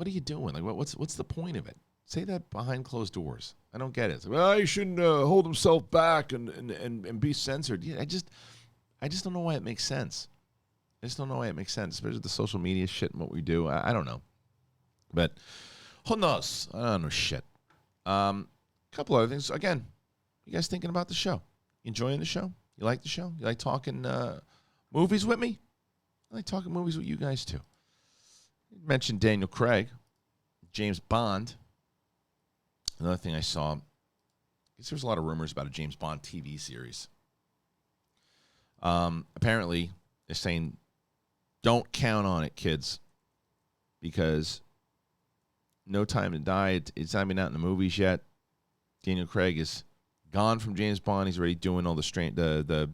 are you doing? Like, what's the point of it? Say that behind closed doors. I don't get it. It's like, well, he shouldn't hold himself back and be censored. Yeah, I just don't know why it makes sense. I just don't know why it makes sense, especially the social media shit and what we do. I don't know. But who knows? I don't know shit. Couple other things. Again, you guys thinking about the show? Enjoying the show? You like the show? You like talking movies with me? I like talking movies with you guys too. You mentioned Daniel Craig, James Bond. Another thing I saw, I guess there's a lot of rumors about a James Bond TV series. Apparently, they're saying, don't count on it, kids, because No Time to Die, it's not even out in the movies yet. Daniel Craig is gone from James Bond. He's already doing all the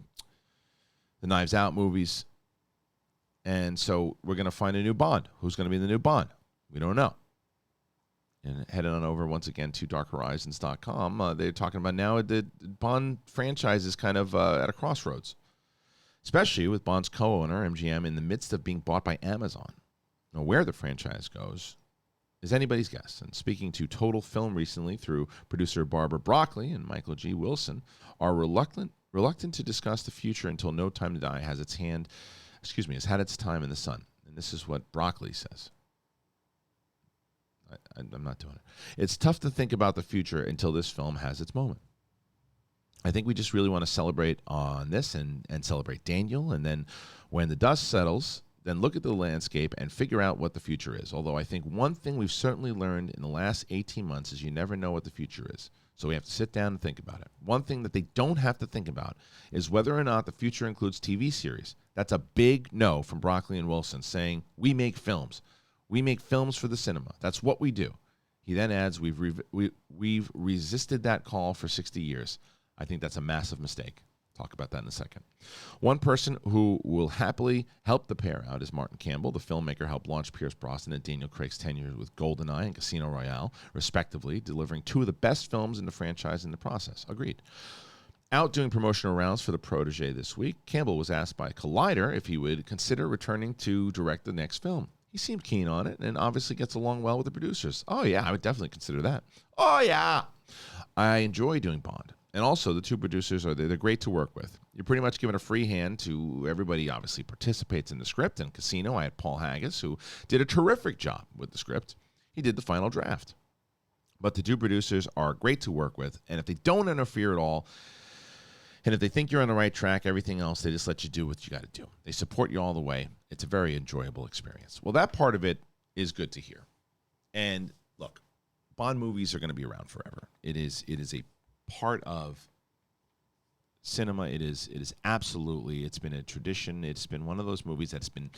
Knives Out movies. And so we're going to find a new Bond. Who's going to be the new Bond? We don't know. And heading on over once again to darkhorizons.com, they're talking about now the Bond franchise is kind of at a crossroads, especially with Bond's co-owner, MGM, in the midst of being bought by Amazon. Now, where the franchise goes is anybody's guess. And speaking to Total Film recently through producer Barbara Broccoli and Michael G. Wilson, are reluctant to discuss the future until No Time to Die has had its time in the sun. And this is what Broccoli says. I'm not doing it. It's tough to think about the future until this film has its moment. I think we just really want to celebrate on this and celebrate Daniel. And then when the dust settles, then look at the landscape and figure out what the future is. Although I think one thing we've certainly learned in the last 18 months is you never know what the future is. So we have to sit down and think about it. One thing that they don't have to think about is whether or not the future includes TV series. That's a big no from Broccoli and Wilson, saying, we make films. We make films for the cinema. That's what we do. He then adds, we've resisted that call for 60 years. I think that's a massive mistake. Talk about that in a second. One person who will happily help the pair out is Martin Campbell. The filmmaker helped launch Pierce Brosnan and Daniel Craig's tenure with GoldenEye and Casino Royale, respectively, delivering two of the best films in the franchise in the process. Agreed. Out doing promotional rounds for the protege this week, Campbell was asked by Collider if he would consider returning to direct the next film. He seemed keen on it and obviously gets along well with the producers. Oh, yeah, I would definitely consider that. Oh, yeah. I enjoy doing Bond. And also, the two producers, they're great to work with. You're pretty much giving a free hand to everybody obviously participates in the script. In Casino, I had Paul Haggis, who did a terrific job with the script. He did the final draft. But the two producers are great to work with, and if they don't interfere at all, and if they think you're on the right track, everything else, they just let you do what you got to do. They support you all the way. It's a very enjoyable experience. Well, that part of it is good to hear. And look, Bond movies are going to be around forever. It is a part of cinema. It is absolutely, it's been a tradition. It's been one of those movies that's been,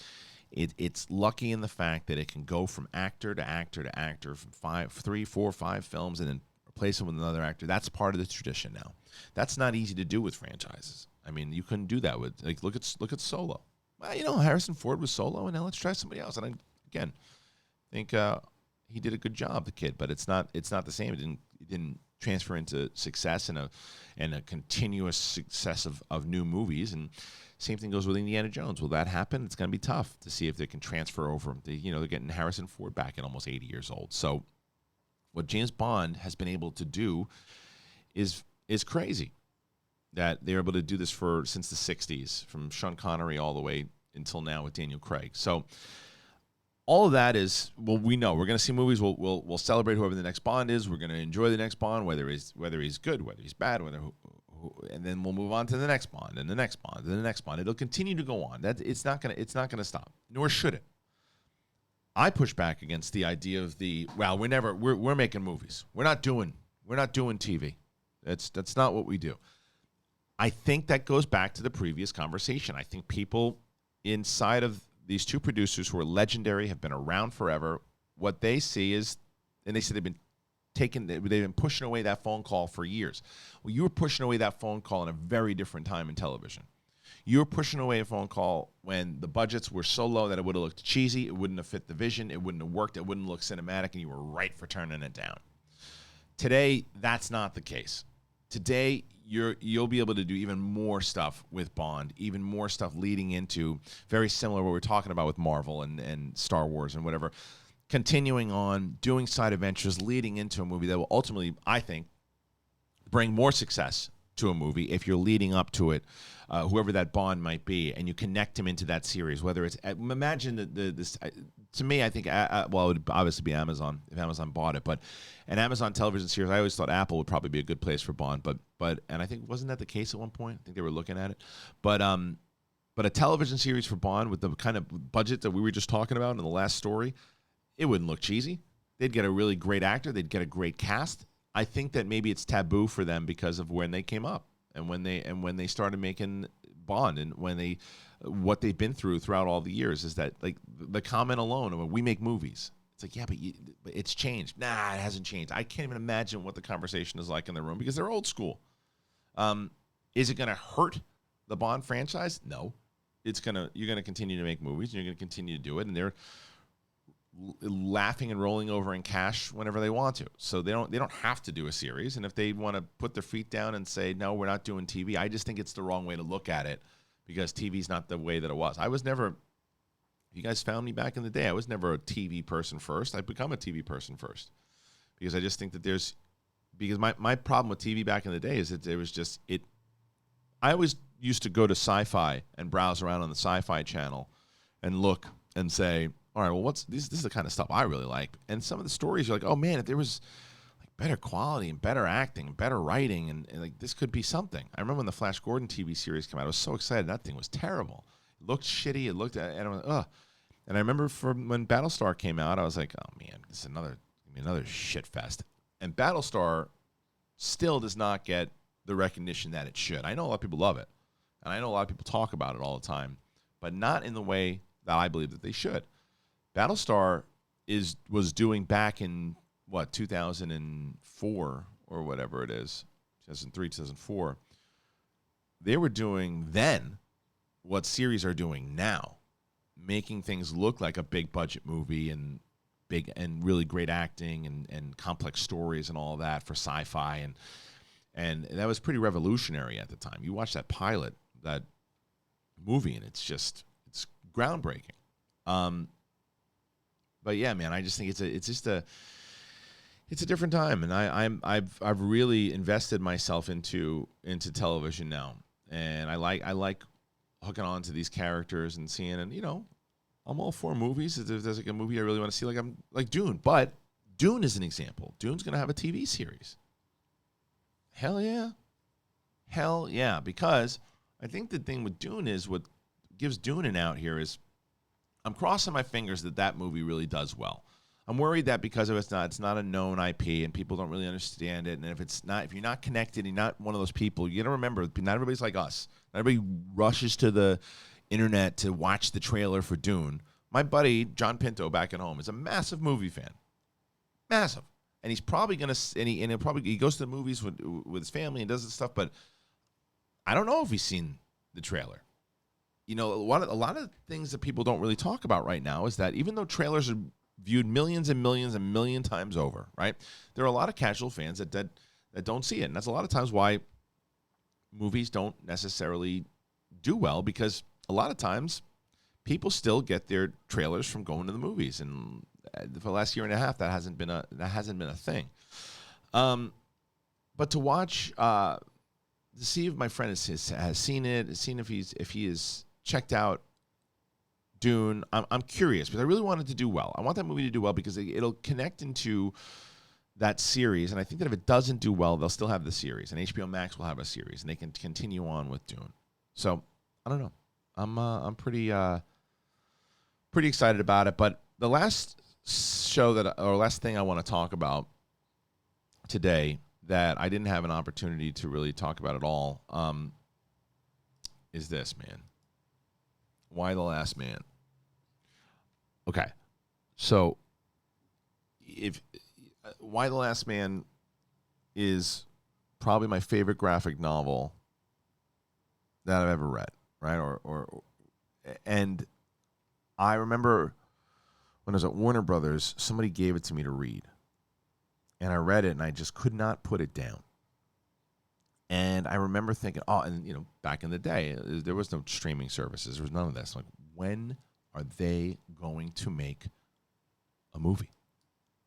it's lucky in the fact that it can go from actor to actor to actor, from 3, 4, 5 films, and then replace them with another actor. That's part of the tradition now. That's not easy to do with franchises. I mean, you couldn't do that with, like, look at Solo. Well, Harrison Ford was Solo, and now let's try somebody else. And I, again, think he did a good job, the kid, but it's not the same. It didn't transfer into success and a continuous success of new movies. And same thing goes with Indiana Jones. Will that happen? It's going to be tough to see if they can transfer over. They're getting Harrison Ford back at almost 80 years old. So what James Bond has been able to do is crazy. That they're able to do this since the 60s, from Sean Connery all the way until now with Daniel Craig. So all of that is, well, we know we're going to see movies. We'll celebrate whoever the next Bond is. We're going to enjoy the next Bond, whether he's good, whether he's bad, and then we'll move on to the next Bond and the next Bond and the next Bond. It'll continue to go on. It's not going to stop, nor should it. I push back against the idea of we're making movies. We're not doing TV. That's not what we do. I think that goes back to the previous conversation. I think people inside of these two producers who are legendary, have been around forever, what they see is, and they said they've been pushing away that phone call for years. Well, you were pushing away that phone call in a very different time in television. You were pushing away a phone call when the budgets were so low that it would have looked cheesy, it wouldn't have fit the vision, it wouldn't have worked, it wouldn't look cinematic, and you were right for turning it down. Today, that's not the case. Today, you'll be able to do even more stuff with Bond, even more stuff leading into very similar to what we're talking about with Marvel and Star Wars and whatever, continuing on, doing side adventures, leading into a movie that will ultimately, I think, bring more success to a movie if you're leading up to it, whoever that Bond might be, and you connect him into that series, whether it's, imagine this, to me, I think, it would obviously be Amazon, if Amazon bought it, but an Amazon television series, I always thought Apple would probably be a good place for Bond, but and I think, wasn't that the case at one point? I think they were looking at it, but a television series for Bond with the kind of budget that we were just talking about in the last story, it wouldn't look cheesy. They'd get a really great actor, they'd get a great cast. I think that maybe it's taboo for them because of when they came up and when they started making Bond and what they've been through throughout all the years is that, like, the comment alone of, we make movies. It's like, yeah, but it's changed. Nah, it hasn't changed. I can't even imagine what the conversation is like in the room because they're old school. Is it going to hurt the Bond franchise? No. You're going to continue to make movies and you're going to continue to do it, and they're laughing and rolling over in cash whenever they want to. So they don't have to do a series, and if they want to put their feet down and say, no, we're not doing TV, I just think it's the wrong way to look at it because TV's not the way that it was. I was never, you guys found me back in the day, I was never a TV person first. I've become a TV person first because I just think that because my problem with TV back in the day is that there was just, I always used to go to Sci-Fi and browse around on the Sci-Fi channel and look and say, all right, well, this is the kind of stuff I really like. And some of the stories, you're like, oh, man, if there was like better quality and better acting and better writing and like this could be something. I remember when the Flash Gordon TV series came out, I was so excited. That thing was terrible. It looked shitty. It looked, and I was, ugh. And I remember when Battlestar came out, I was like, oh, man, this is another shit fest. And Battlestar still does not get the recognition that it should. I know a lot of people love it, and I know a lot of people talk about it all the time, but not in the way that I believe that they should. Battlestar was doing back in, 2004 or whatever it is, 2003, 2004. They were doing then what series are doing now, making things look like a big budget movie and really great acting and complex stories and all that for sci-fi, and that was pretty revolutionary at the time. You watch that pilot, that movie, and it's groundbreaking. But yeah, man, I just think it's a different time, and I've really invested myself into television now, and I like hooking on to these characters and seeing, and I'm all for movies. If there's like a movie I really want to see, I'm like Dune. But Dune is an example. Dune's gonna have a TV series. Hell yeah, because I think the thing with Dune is what gives Dune an out here is I'm crossing my fingers that movie really does well. I'm worried that because of it's not a known IP and people don't really understand it, and if you're not connected, you're not one of those people. You got to remember, not everybody's like us. Not everybody rushes to the internet to watch the trailer for Dune. My buddy John Pinto back at home is a massive movie fan, massive, and he's probably gonna he goes to the movies with his family and does this stuff, but I don't know if he's seen the trailer. A lot of things that people don't really talk about right now is that even though trailers are viewed millions and millions and million times over, right? There are a lot of casual fans that don't see it, and that's a lot of times why movies don't necessarily do well, because a lot of times people still get their trailers from going to the movies, and for the last year and a half that hasn't been a thing. But to watch, to see if my friend has seen it, seen if he is checked out Dune, I'm curious because I really want it to do well. I want that movie to do well because it'll connect into that series, and I think that if it doesn't do well, they'll still have the series, and HBO Max will have a series, and they can continue on with Dune. So I don't know. I'm pretty excited about it. But the last last thing I want to talk about today that I didn't have an opportunity to really talk about at all is this, man. Why the Last Man? Okay, so Why the Last Man is probably my favorite graphic novel that I've ever read, right? And I remember when I was at Warner Brothers, somebody gave it to me to read, and I read it, and I just could not put it down. And I remember thinking, back in the day, there was no streaming services. There was none of this. Like, when are they going to make a movie?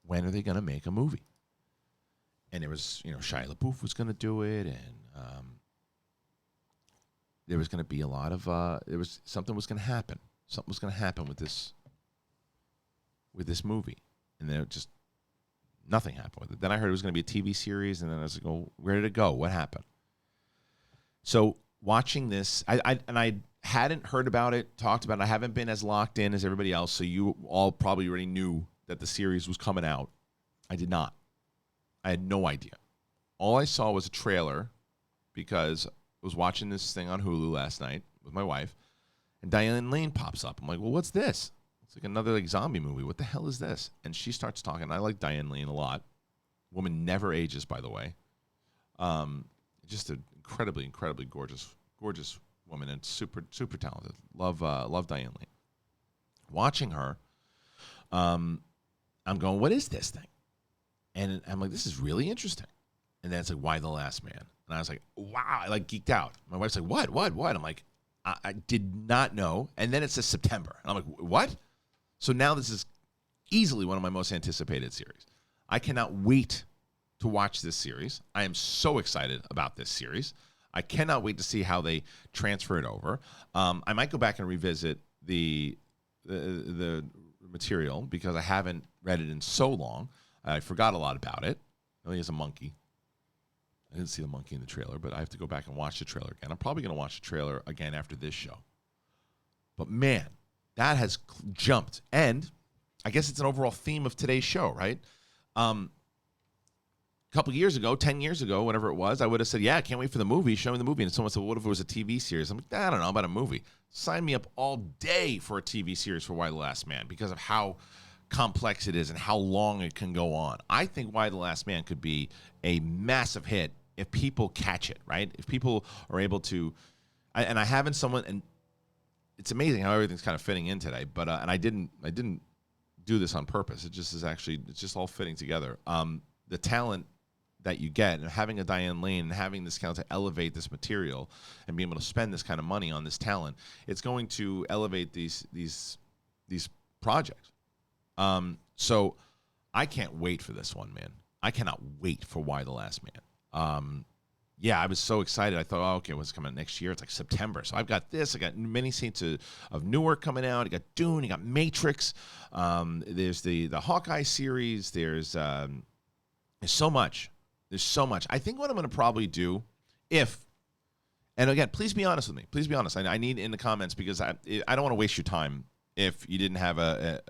When are they going to make a movie? And it was, Shia LaBeouf was going to do it, and there was going to be a lot of, something was going to happen. Something was going to happen with this movie. And then nothing happened with it. Then I heard it was going to be a TV series, and then I was like, oh, where did it go? What happened? So watching this, I hadn't heard about it, talked about it. I haven't been as locked in as everybody else, so you all probably already knew that the series was coming out. I did not. I had no idea. All I saw was a trailer because I was watching this thing on Hulu last night with my wife, and Diane Lane pops up. I'm like, well, what's this? It's like another zombie movie. What the hell is this? And she starts talking. I like Diane Lane a lot. Woman never ages, by the way. Just an incredibly gorgeous woman and super talented. Love Diane Lane. Watching her, I'm going, what is this thing? And I'm like, this is really interesting. And then it's like, Why the Last Man? And I was like, wow, I geeked out. My wife's like, what? I'm like, I did not know. And then it says September. And I'm like, what? So now this is easily one of my most anticipated series. I cannot wait to watch this series. I am so excited about this series. I cannot wait to see how they transfer it over. I might go back and revisit the material because I haven't read it in so long. I forgot a lot about it. I know he has a monkey. I didn't see the monkey in the trailer, but I have to go back and watch the trailer again. I'm probably going to watch the trailer again after this show. But man, that has jumped. And I guess it's an overall theme of today's show, right? couple years ago, 10 years ago, whatever it was, I would have said, yeah, I can't wait for the movie. Show me the movie. And someone said, well, what if it was a TV series? I'm like, I don't know about a movie. Sign me up all day for a TV series for Why the Last Man because of how complex it is and how long it can go on. I think Why the Last Man could be a massive hit if people catch it, right? If people are able to, and I haven't someone, and it's amazing how everything's kind of fitting in today, but, and I didn't do this on purpose. It just is actually, it's just all fitting together. The talent that you get and having a Diane Lane and having this kind of to elevate this material and being able to spend this kind of money on this talent, it's going to elevate these projects. So I can't wait for this one, man. I cannot wait for Why the Last Man. Yeah, I was so excited. I thought, oh, okay, what's coming out next year? It's like September. So I've got this. I got many scenes of Newark coming out. I got Dune. I got Matrix. There's the Hawkeye series. There's so much. There's so much. I think what I'm going to probably do, and again, please be honest with me. Please be honest. I need in the comments because I don't want to waste your time if you didn't have a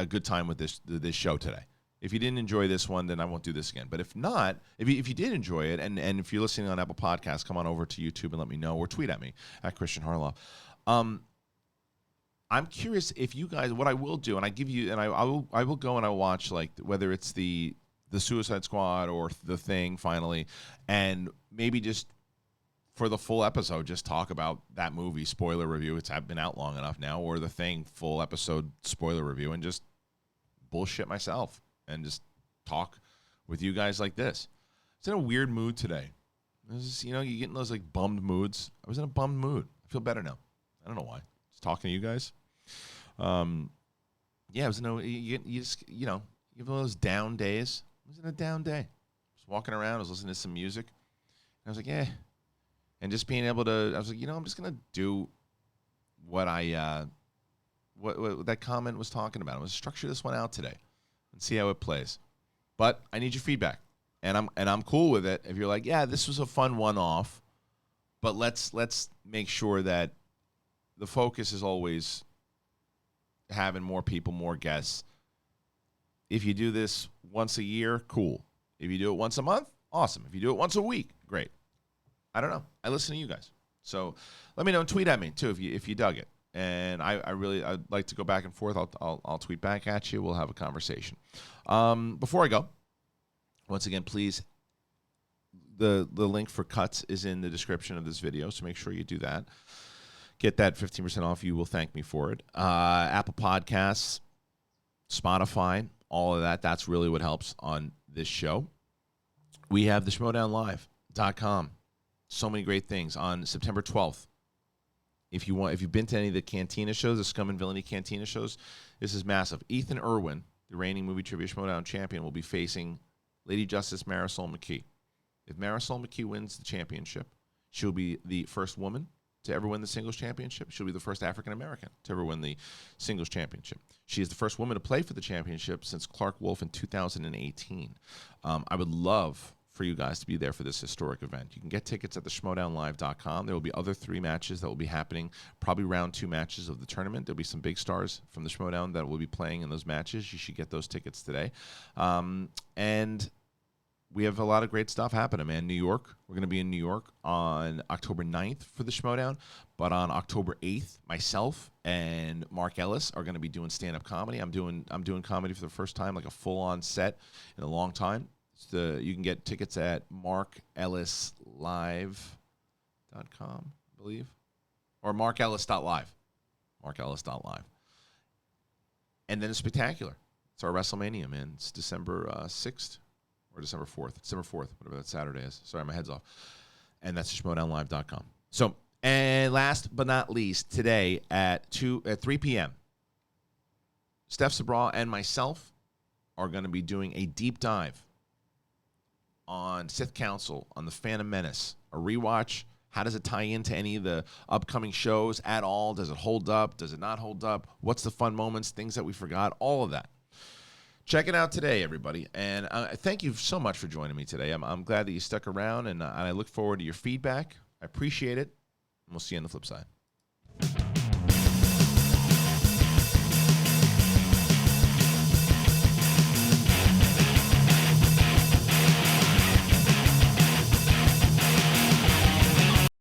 good time with this show today. If you didn't enjoy this one, then I won't do this again. But if not, if you did enjoy it, and if you're listening on Apple Podcasts, come on over to YouTube and let me know, or tweet at me at Kristian Harloff. I'm curious if you guys, what I will do, and I give you, and I will go and I watch, like, whether it's the Suicide Squad or The Thing finally, and maybe just for the full episode, just talk about that movie, spoiler review. It's been out long enough now, or The Thing full episode spoiler review, and just bullshit myself and just talk with you guys like this. It's in a weird mood today. You get in those like bummed moods. I was in a bummed mood. I feel better now. I don't know why. Just talking to you guys. Yeah, it was you just you have one of those down days. I was in a down day. I was walking around. I was listening to some music. And I was like, yeah. And just being able to, I was like, I'm just gonna do what what that comment was talking about. I'm gonna structure this one out today and see how it plays. But I need your feedback, and I'm cool with it. If you're like, yeah, this was a fun one-off, but let's make sure that the focus is always having more people, more guests. If you do this once a year, cool. If you do it once a month, awesome. If you do it once a week, great. I don't know. I listen to you guys. So let me know and tweet at me too if you dug it. And I'd like to go back and forth. I'll tweet back at you. We'll have a conversation. Before I go, once again, please, the link for cuts is in the description of this video, so make sure you do that. Get that 15% off. You will thank me for it. Apple Podcasts, Spotify, all of that. That's really what helps on this show. We have the schmodownlive.com. So many great things on September 12th. If you've been to any of the Cantina shows, the Scum and Villainy Cantina shows, this is massive. Ethan Irwin, the reigning movie trivia Schmodown champion, will be facing Lady Justice Marisol McKee. If Marisol McKee wins the championship, she'll be the first woman to ever win the singles championship. She'll be the first African-American to ever win the singles championship. She is the first woman to play for the championship since Clark Wolf in 2018. I would love for you guys to be there for this historic event. You can get tickets at the schmodownlive.com. There will be other 3 matches that will be happening, probably round 2 matches of the tournament. There'll be some big stars from the Schmodown that will be playing in those matches. You should get those tickets today. And we have a lot of great stuff happening, man. New York, we're going to be in New York on October 9th for the Schmodown, but on October 8th, myself and Mark Ellis are going to be doing stand-up comedy. I'm doing comedy for the first time, like a full-on set in a long time. You can get tickets at markellislive.com, I believe, or markellis.live. Markellis.live. And then it's spectacular. It's our WrestleMania, man. It's December 6th or December 4th. December 4th, whatever that Saturday is. Sorry, my head's off. And that's schmodownlive.com. So, and last but not least, today at 3 p.m., Steph Sabra and myself are going to be doing a deep dive on Sith Council, on the Phantom Menace, a rewatch. How does it tie into any of the upcoming shows at all? Does it hold up? Does it not hold up? What's the fun moments, things that we forgot? All of that. Check it out today, everybody. And thank you so much for joining me today. I'm glad that you stuck around, and I look forward to your feedback. I appreciate it, and we'll see you on the flip side.